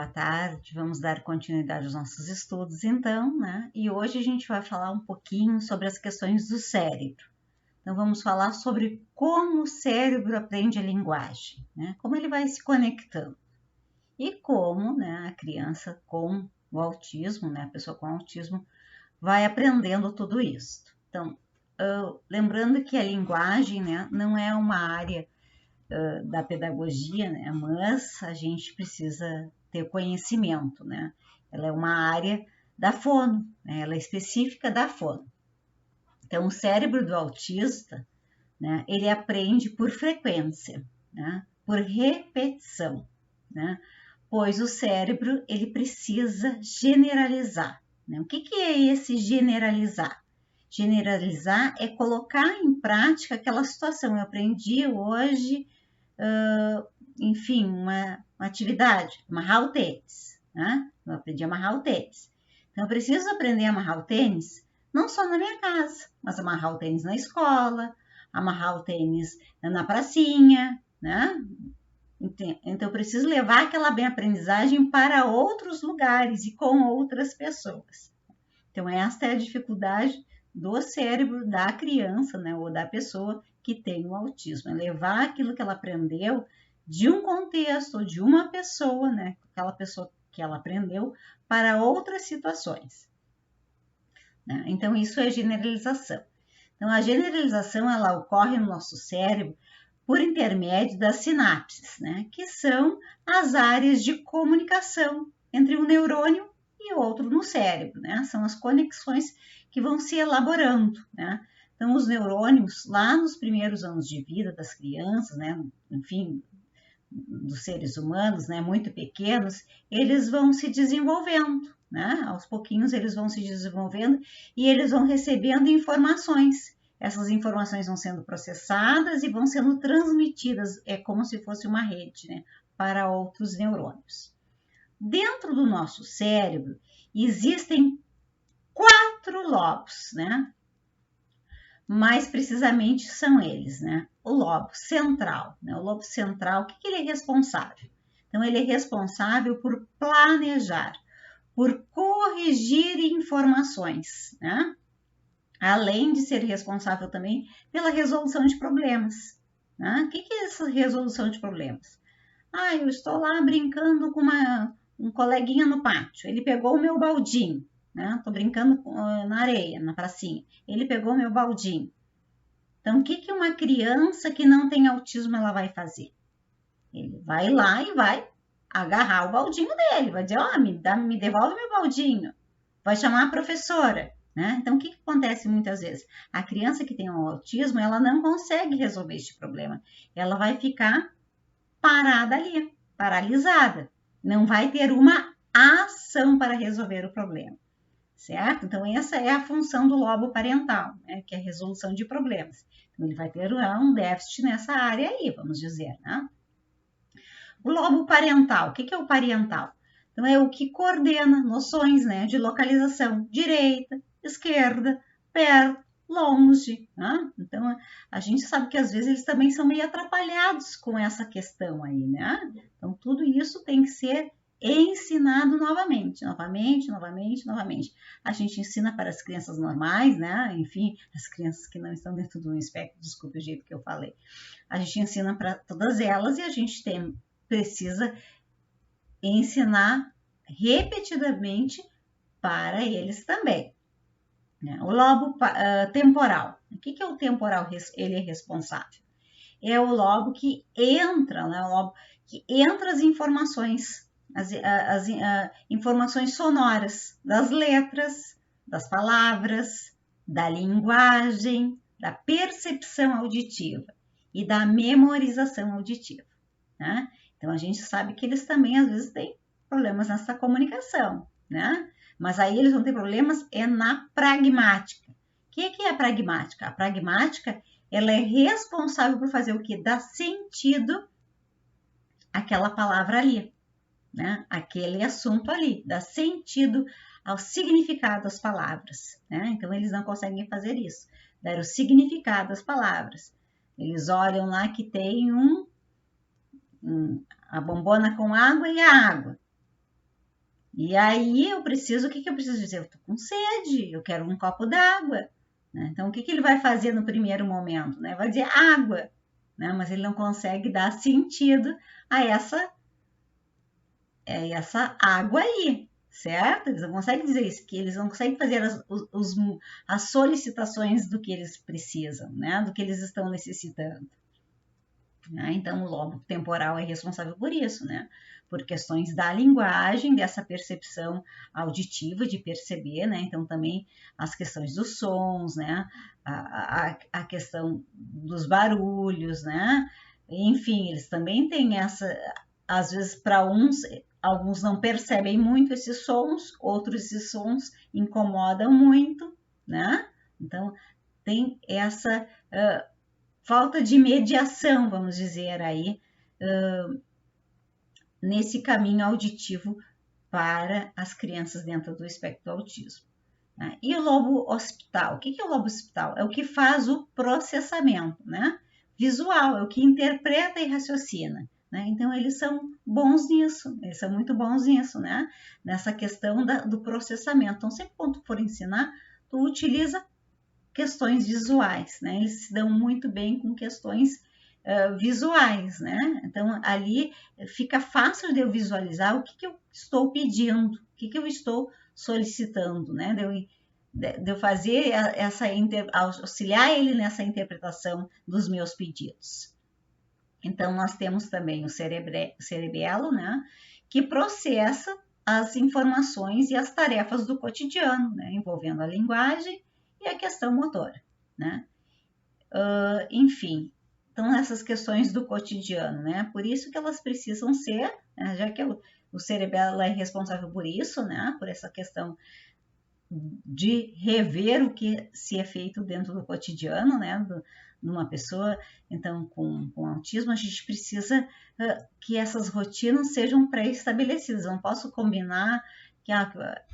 boa tarde. Vamos dar continuidade aos nossos estudos, então, né? E hoje a gente vai falar um pouquinho sobre as questões do cérebro. Então, vamos falar sobre como o cérebro aprende a linguagem, né? Como ele vai se conectando. E como, né, a criança com o autismo, né, a pessoa com autismo, vai aprendendo tudo isso. Então, lembrando que a linguagem, né, não é uma área da pedagogia, né? Mas a gente precisa ter conhecimento, né? Ela é uma área da fono, né? Ela é específica da fono. Então, o cérebro do autista, né? Ele aprende por frequência, né? Por repetição, né? Pois o cérebro, ele precisa generalizar, né? O que é esse generalizar? Generalizar é colocar em prática aquela situação. Eu aprendi hoje enfim, uma atividade, amarrar o tênis, né? Eu aprendi a amarrar o tênis. Então, eu preciso aprender a amarrar o tênis não só na minha casa, mas amarrar o tênis na escola, amarrar o tênis na pracinha, né? Então, eu preciso levar aquela bem aprendizagem para outros lugares e com outras pessoas. Então, esta é a dificuldade do cérebro da criança, né, ou da pessoa que tem o autismo, é levar aquilo que ela aprendeu de um contexto, de uma pessoa, né, aquela pessoa que ela aprendeu, para outras situações. Né? Então, isso é generalização. Então, a generalização, ela ocorre no nosso cérebro por intermédio das sinapses, né, que são as áreas de comunicação entre um neurônio e outro no cérebro, né? São as conexões que vão se elaborando, né? Então, os neurônios, lá nos primeiros anos de vida das crianças, né? Enfim, dos seres humanos, né? Muito pequenos, eles vão se desenvolvendo, né? Aos pouquinhos eles vão se desenvolvendo e eles vão recebendo informações. Essas informações vão sendo processadas e vão sendo transmitidas, é como se fosse uma rede, né? Para outros neurônios. Dentro do nosso cérebro existem 4 lobos, né? Mais precisamente são eles, né? O lobo central, né? O lobo central, o que ele é responsável? Então, ele é responsável por planejar, por corrigir informações, né? Além de ser responsável também pela resolução de problemas. Né? O que é essa resolução de problemas? Eu estou lá brincando com um coleguinha no pátio, ele pegou o meu baldinho, né? Estou brincando na areia, na pracinha, ele pegou o meu baldinho. Então, o que uma criança que não tem autismo ela vai fazer? Ele vai lá e vai agarrar o baldinho dele, vai dizer, me devolve meu baldinho, vai chamar a professora, né? Então, o que acontece muitas vezes? A criança que tem o autismo, ela não consegue resolver este problema, ela vai ficar parada ali, paralisada. Não vai ter uma ação para resolver o problema, certo? Então, essa é a função do lobo parental, né? Que é a resolução de problemas. Então, ele vai ter um déficit nessa área aí, vamos dizer, né? O lobo parental, o que é o parental? Então, é o que coordena noções, né, de localização, direita, esquerda, perto, longe. Né? Então, a gente sabe que às vezes eles também são meio atrapalhados com essa questão aí, né? Então, tudo isso tem que ser ensinado novamente. A gente ensina para as crianças normais, né? Enfim, as crianças que não estão dentro do espectro, desculpe o jeito que eu falei. A gente ensina para todas elas e a gente precisa ensinar repetidamente para eles também. O lobo temporal. O que é o temporal? Ele é responsável. É o lobo que entra, né? O lobo que entra as informações, as informações sonoras das letras, das palavras, da linguagem, da percepção auditiva e da memorização auditiva. Né? Então, a gente sabe que eles também, às vezes, têm problemas nessa comunicação, né? Mas aí eles vão ter problemas na pragmática. O que é a pragmática? A pragmática, ela é responsável por fazer o quê? Dar sentido àquela palavra ali, né? Aquele assunto ali, dar sentido ao significado das palavras, né? Então, eles não conseguem fazer isso, dar o significado às palavras. Eles olham lá que tem a bombona com água e a água. E aí o que eu preciso dizer? Eu tô com sede, eu quero um copo d'água, né? Então o que ele vai fazer no primeiro momento, né? Vai dizer água, né? Mas ele não consegue dar sentido a essa água aí, certo? Eles não conseguem dizer isso, que eles não conseguem fazer as solicitações do que eles precisam, né? Do que eles estão necessitando. Né? Então, o lobo temporal é responsável por isso, né? Por questões da linguagem, dessa percepção auditiva, de perceber, né? Então, também as questões dos sons, né? A questão dos barulhos, né? Enfim, eles também têm essa. Às vezes, para uns, alguns não percebem muito esses sons, outros esses sons incomodam muito, né? Então, tem essa falta de mediação, vamos dizer aí, nesse caminho auditivo para as crianças dentro do espectro do autismo. Né? E o lobo occipital? O que é o lobo occipital? É o que faz o processamento, né? Visual, é o que interpreta e raciocina. Né? Então, eles são bons nisso, eles são muito bons nisso, né? Nessa questão do processamento. Então, sempre quando tu for ensinar, tu utiliza questões visuais, né? Eles se dão muito bem com questões visuais, né? Então, ali fica fácil de eu visualizar o que eu estou pedindo, o que eu estou solicitando, né? De eu fazer auxiliar ele nessa interpretação dos meus pedidos. Então, nós temos também o cerebelo, né? Que processa as informações e as tarefas do cotidiano, né? Envolvendo a linguagem e a questão motora, né? Enfim, então essas questões do cotidiano, né? Por isso que elas precisam ser, né? Já que o cerebelo é responsável por isso, né? Por essa questão de rever o que se é feito dentro do cotidiano, né? Numa pessoa, então, com autismo, a gente precisa que essas rotinas sejam pré-estabelecidas. Eu não posso combinar que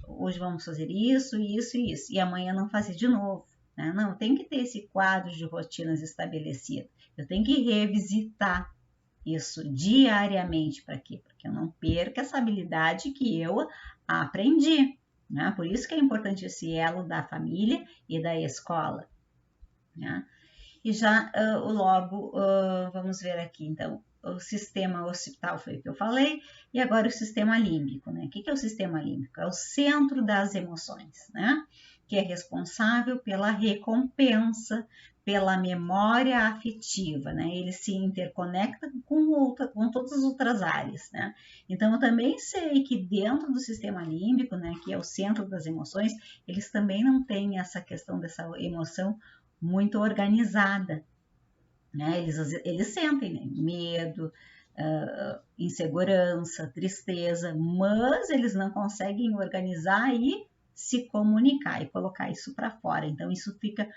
hoje vamos fazer isso, isso e isso, e amanhã não fazer de novo. Né? Não, tem que ter esse quadro de rotinas estabelecido. Eu tenho que revisitar isso diariamente. Para quê? Porque eu não perca essa habilidade que eu aprendi. Né? Por isso que é importante esse elo da família e da escola. Né? E já logo, vamos ver aqui, então, o sistema occipital foi o que eu falei, e agora o sistema límbico, né? O que é o sistema límbico? É o centro das emoções, né? Que é responsável pela recompensa, pela memória afetiva, né? Ele se interconecta com todas as outras áreas, né? Então, eu também sei que dentro do sistema límbico, né, que é o centro das emoções, eles também não têm essa questão dessa emoção muito organizada, né? Eles sentem, né? Medo, insegurança, tristeza, mas eles não conseguem organizar e se comunicar e colocar isso para fora. Então, isso fica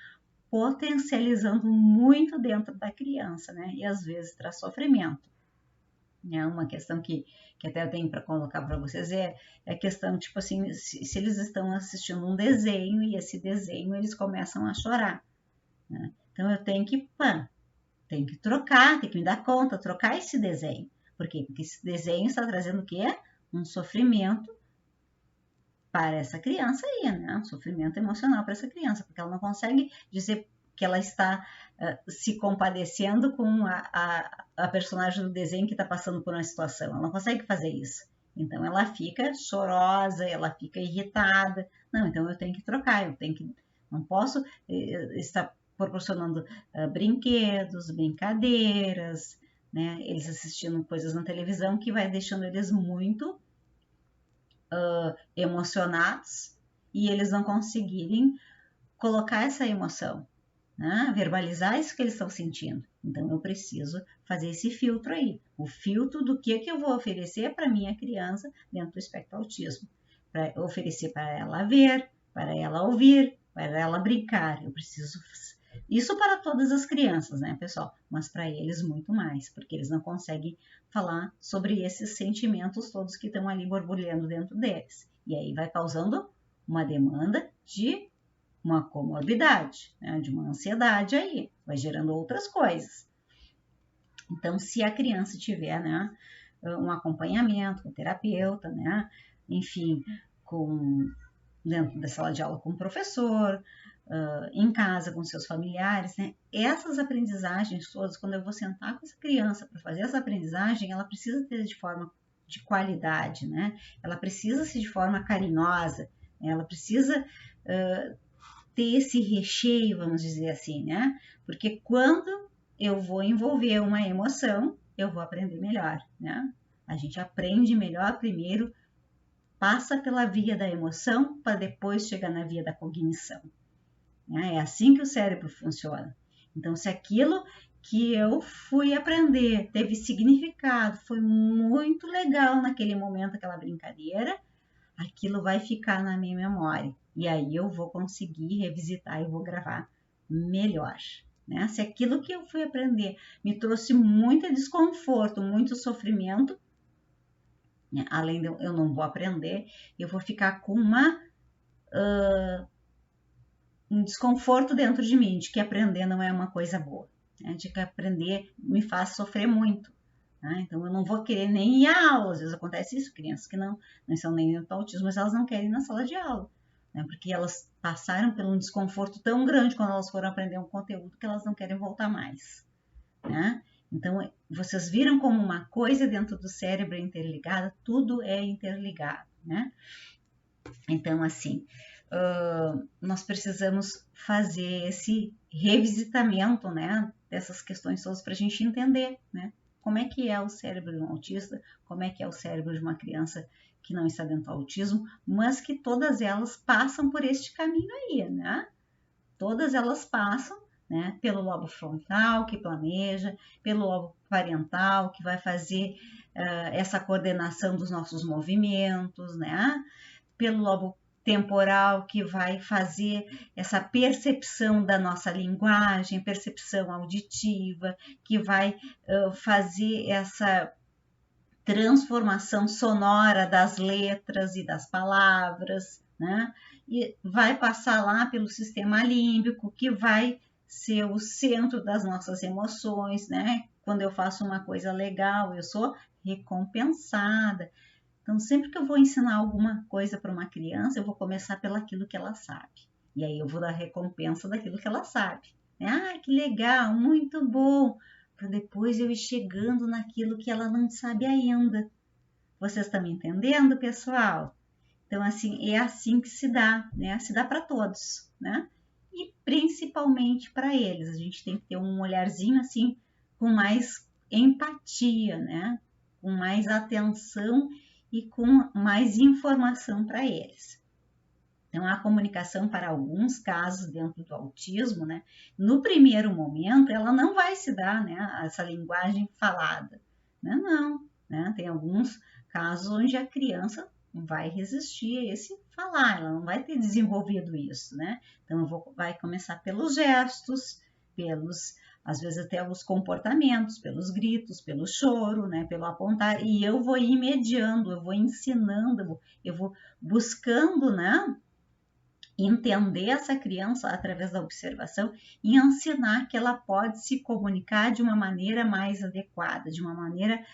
potencializando muito dentro da criança, né? E às vezes traz sofrimento. Uma questão que até eu tenho para colocar para vocês é a questão, tipo assim, se eles estão assistindo um desenho e esse desenho eles começam a chorar. Né? Então eu tenho que trocar, tenho que me dar conta, trocar esse desenho. Por quê? Porque esse desenho está trazendo o quê? Um sofrimento para essa criança aí, né? Um sofrimento emocional para essa criança, porque ela não consegue dizer que ela está se compadecendo com a personagem do desenho que está passando por uma situação. Ela não consegue fazer isso. Então ela fica chorosa, ela fica irritada. Não, então eu tenho que trocar, não posso estar proporcionando brinquedos, brincadeiras, né? Eles assistindo coisas na televisão que vai deixando eles muito emocionados e eles não conseguirem colocar essa emoção, né? Verbalizar isso que eles estão sentindo. Então eu preciso fazer esse filtro aí, o filtro do que eu vou oferecer para minha criança dentro do espectro autismo, para oferecer para ela ver, para ela ouvir, para ela brincar. Eu preciso isso para todas as crianças, né, pessoal? Mas para eles muito mais, porque eles não conseguem falar sobre esses sentimentos todos que estão ali borbulhando dentro deles. E aí vai causando uma demanda de uma comorbidade, né, de uma ansiedade aí, vai gerando outras coisas. Então, se a criança tiver, né, um acompanhamento com o terapeuta, né, enfim, dentro da sala de aula com o professor, em casa com seus familiares, né? Essas aprendizagens todas, quando eu vou sentar com essa criança para fazer essa aprendizagem, ela precisa ter de forma de qualidade, né? Ela precisa ser de forma carinhosa, né? Ela precisa ter esse recheio, vamos dizer assim, né? Porque quando eu vou envolver uma emoção, eu vou aprender melhor, né? A gente aprende melhor primeiro, passa pela via da emoção para depois chegar na via da cognição. Né? É assim que o cérebro funciona. Então, se aquilo que eu fui aprender teve significado, foi muito legal naquele momento, aquela brincadeira, aquilo vai ficar na minha memória. E aí eu vou conseguir revisitar e vou gravar melhor. Né? Se aquilo que eu fui aprender me trouxe muito desconforto, muito sofrimento, né? Além de eu não vou aprender, eu vou ficar com um desconforto dentro de mim, de que aprender não é uma coisa boa, né? De que aprender me faz sofrer muito. Né? Então eu não vou querer nem ir à aula. Às vezes acontece isso, crianças que não são nem do autismo, mas elas não querem ir na sala de aula, né? Porque elas passaram por um desconforto tão grande quando elas foram aprender um conteúdo que elas não querem voltar mais. Né? Então vocês viram como uma coisa dentro do cérebro é interligada, tudo é interligado, né? Então assim, nós precisamos fazer esse revisitamento, né, dessas questões todas para a gente entender, né, como é que é o cérebro de um autista, como é que é o cérebro de uma criança que não está dentro do autismo, mas que todas elas passam por este caminho aí, né? Todas elas passam, né, pelo lobo frontal, que planeja, pelo lobo parental, que vai fazer essa coordenação dos nossos movimentos, né? Pelo lobo temporal, que vai fazer essa percepção da nossa linguagem, percepção auditiva, que vai fazer essa transformação sonora das letras e das palavras, né? E vai passar lá pelo sistema límbico, que vai ser o centro das nossas emoções, né? Quando eu faço uma coisa legal, eu sou recompensada. Então, sempre que eu vou ensinar alguma coisa para uma criança, eu vou começar pelaquilo que ela sabe. E aí eu vou dar recompensa daquilo que ela sabe. Ah, que legal, muito bom. Para depois eu ir chegando naquilo que ela não sabe ainda. Vocês estão me entendendo, pessoal? Então, assim, é assim que se dá, né? Se dá para todos, né? E principalmente para eles. A gente tem que ter um olharzinho assim, com mais empatia, né? Com mais atenção e com mais informação para eles. Então, a comunicação para alguns casos dentro do autismo, né? No primeiro momento, ela não vai se dar, né? Essa linguagem falada, né? Não, né? Tem alguns casos onde a criança vai resistir a esse falar, ela não vai ter desenvolvido isso, né? Então, vai começar pelos gestos, às vezes até os comportamentos, pelos gritos, pelo choro, né? Pelo apontar, e eu vou ir mediando, eu vou ensinando, eu vou buscando, né? Entender essa criança através da observação e ensinar que ela pode se comunicar de uma maneira mais adequada, de uma maneira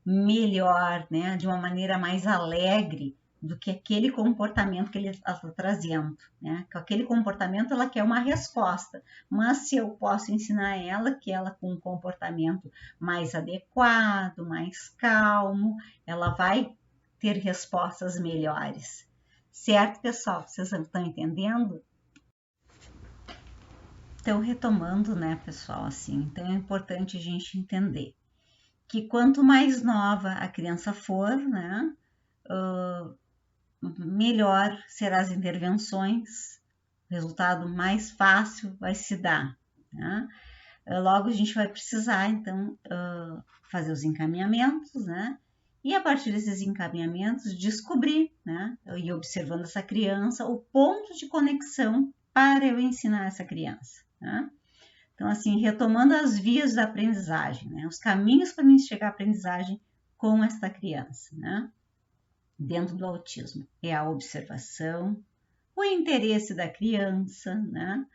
melhor, né? De uma maneira mais alegre do que aquele comportamento que ele está trazendo, né? Com aquele comportamento ela quer uma resposta, mas se eu posso ensinar ela que ela com um comportamento mais adequado, mais calmo, ela vai ter respostas melhores. Certo, pessoal? Vocês estão entendendo? Então, retomando, né, pessoal, assim, então é importante a gente entender que quanto mais nova a criança for, né, melhor serão as intervenções, o resultado mais fácil vai se dar, né? Logo a gente vai precisar, então, fazer os encaminhamentos, né? E a partir desses encaminhamentos, descobrir, né? E observando essa criança, o ponto de conexão para eu ensinar essa criança, né? Então, assim, retomando as vias da aprendizagem, né? Os caminhos para mim chegar à aprendizagem com esta criança, né? Dentro do autismo, é a observação, o interesse da criança, né?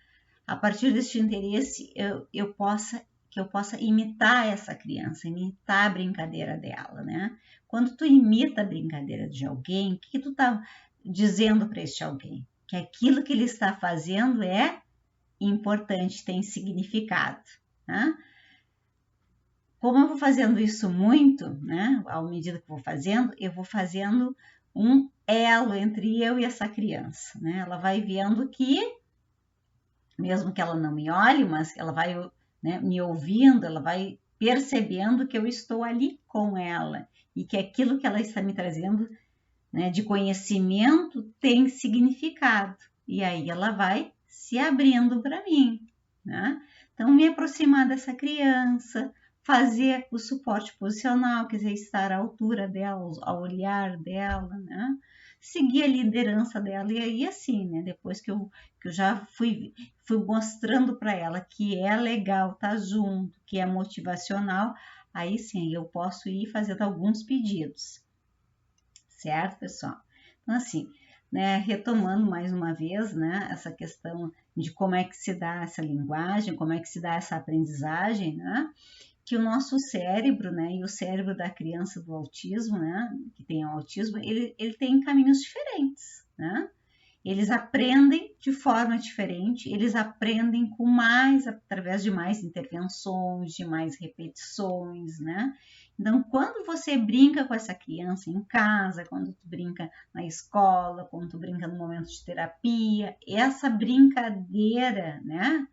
A partir deste interesse, eu possa que eu possa imitar essa criança, imitar a brincadeira dela, né? Quando tu imita a brincadeira de alguém, o que tu tá dizendo para este alguém? Que aquilo que ele está fazendo é importante, tem significado, né? Como eu vou fazendo isso muito, né? À medida que vou fazendo, eu vou fazendo um elo entre eu e essa criança, né? Ela vai vendo que, mesmo que ela não me olhe, mas ela vai, né, me ouvindo, ela vai percebendo que eu estou ali com ela e que aquilo que ela está me trazendo, né, de conhecimento tem significado. E aí ela vai se abrindo para mim, né? Então, me aproximar dessa criança, fazer o suporte posicional, quer dizer, estar à altura dela, ao olhar dela, né? Seguir a liderança dela, e aí assim, né? Depois que eu já fui mostrando para ela que é legal estar junto, que é motivacional, aí sim eu posso ir fazendo alguns pedidos, certo, pessoal? Então, assim, né, retomando mais uma vez, né, essa questão de como é que se dá essa linguagem, como é que se dá essa aprendizagem, né, que o nosso cérebro, né, e o cérebro da criança do autismo, né, que tem o autismo, ele tem caminhos diferentes, né? Eles aprendem de forma diferente, eles aprendem com mais, através de mais intervenções, de mais repetições, né? Então, quando você brinca com essa criança em casa, quando tu brinca na escola, quando tu brinca no momento de terapia, essa brincadeira, né?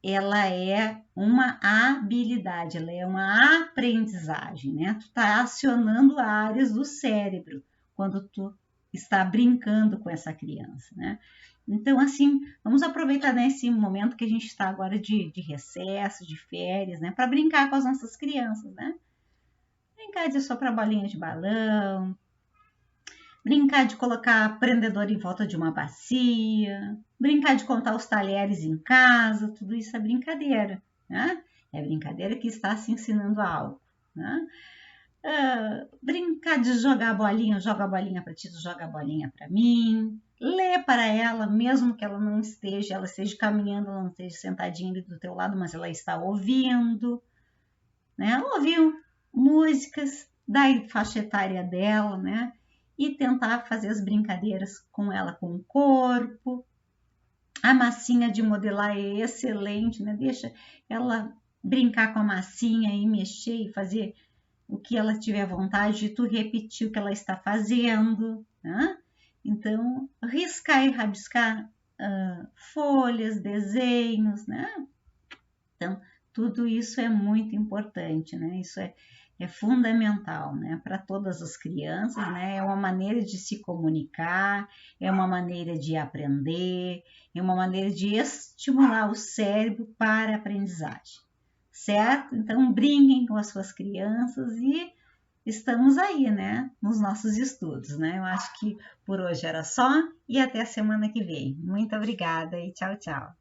Ela é uma habilidade, ela é uma aprendizagem, né? Tu tá acionando áreas do cérebro quando tu está brincando com essa criança, né? Então, assim, vamos aproveitar nesse momento que a gente está agora de recesso, de férias, né? Para brincar com as nossas crianças, né? Brincar de soprar bolinha de balão, brincar de colocar prendedor em volta de uma bacia, brincar de contar os talheres em casa, tudo isso é brincadeira, né? É brincadeira que está se ensinando algo, né? Brincar de jogar bolinha, joga a bolinha para ti, joga a bolinha para mim. Lê para ela, mesmo que ela esteja caminhando, ela não esteja sentadinha ali do teu lado, mas ela está ouvindo, né? Ela ouviu músicas da faixa etária dela, né? E tentar fazer as brincadeiras com ela, com o corpo. A massinha de modelar é excelente, né? Deixa ela brincar com a massinha e mexer e fazer o que ela tiver vontade de tu repetir o que ela está fazendo, né? Então, riscar e rabiscar folhas, desenhos, né? Então, tudo isso é muito importante, né? Isso é fundamental, né? Para todas as crianças, né? É uma maneira de se comunicar, é uma maneira de aprender, é uma maneira de estimular o cérebro para a aprendizagem, certo? Então, brinquem com as suas crianças e estamos aí, né? Nos nossos estudos, né? Eu acho que por hoje era só e até a semana que vem. Muito obrigada e tchau, tchau.